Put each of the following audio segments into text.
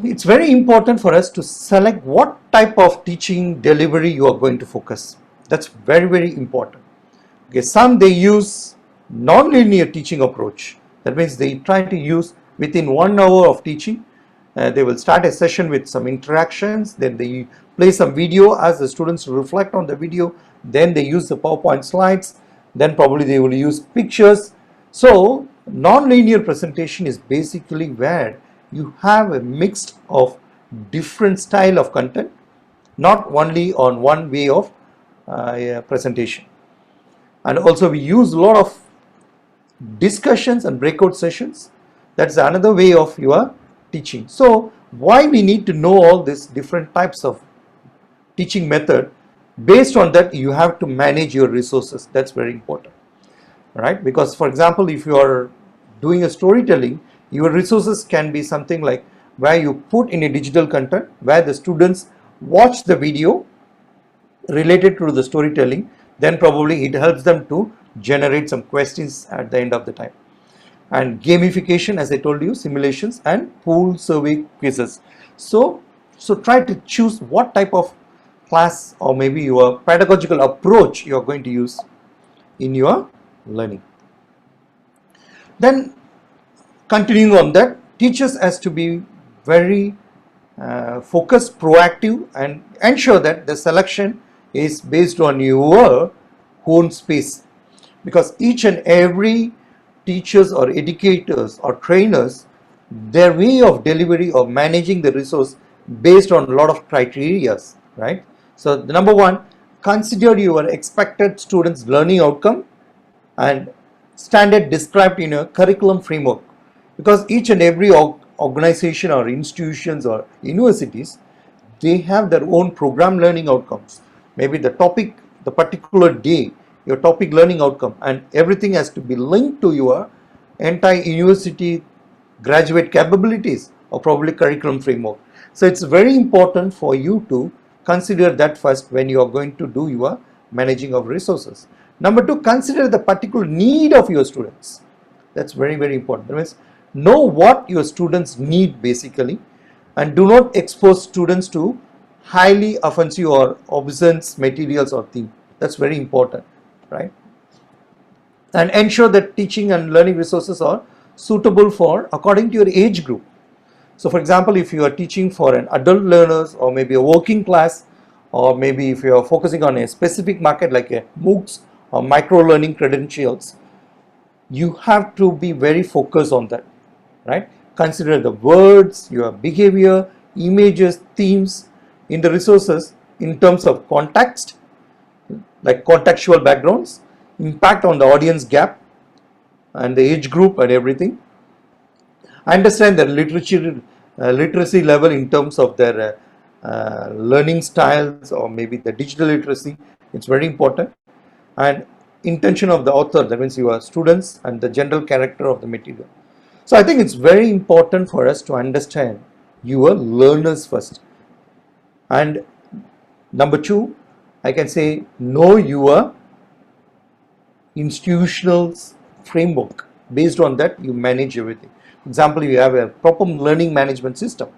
It's very important for us to select what type of teaching delivery you are going to focus. That's very, very important. Okay, some they use non-linear teaching approach. That means they try to use within 1 hour of teaching. They will start a session with some interactions, then they play some video as the students reflect on the video, then they use the PowerPoint slides, then probably they will use pictures. So non-linear presentation is basically where you have a mix of different style of content, not only on one way of presentation. And also we use a lot of discussions and breakout sessions. That's another way of your teaching. So why we need to know all these different types of teaching method? Based on that, you have to manage your resources. That's very important, right? Because for example, if you are doing a storytelling, your resources can be something like where you put in a digital content where the students watch the video related to the storytelling, then probably it helps them to generate some questions at the end of the time. And gamification, as I told you, simulations and pool survey quizzes. So try to choose what type of class or maybe your pedagogical approach you are going to use in your learning. Then continuing on that, teachers has to be very focused, proactive, and ensure that the selection is based on your own space, because each and every teachers or educators or trainers, their way of delivery or managing the resource based on a lot of criteria, right? So the number one, consider your expected students' learning outcome and standard described in a curriculum framework, because each and every organization or institutions or universities, they have their own program learning outcomes. Maybe the topic, the particular day, your topic learning outcome, and everything has to be linked to your entire university graduate capabilities or probably curriculum framework. So it's very important for you to consider that first when you are going to do your managing of resources. Number two, consider the particular need of your students. That's very, very important. That means know what your students need basically, and do not expose students to highly offensive or obscene materials or theme. That's very important, right? And ensure that teaching and learning resources are suitable for according to your age group. So for example, if you are teaching for an adult learners or maybe a working class, or maybe if you are focusing on a specific market like a MOOCs or micro learning credentials, you have to be very focused on that, right? Consider the words, your behavior, images, themes in the resources in terms of context, like contextual backgrounds, impact on the audience gap and the age group and everything. Understand the literacy level in terms of their learning styles or maybe the digital literacy. It's very important. And intention of the author, that means your students, and the general character of the material. So I think it's very important for us to understand your learners first. And number two, I can say know your institutional framework. Based on that, you manage everything. For example, you have a proper learning management system,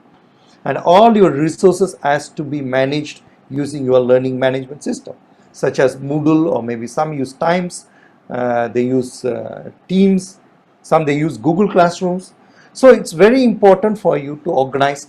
and all your resources has to be managed using your learning management system, such as Moodle, or maybe some use Times, they use Teams, some they use Google Classrooms. So it's very important for you to organize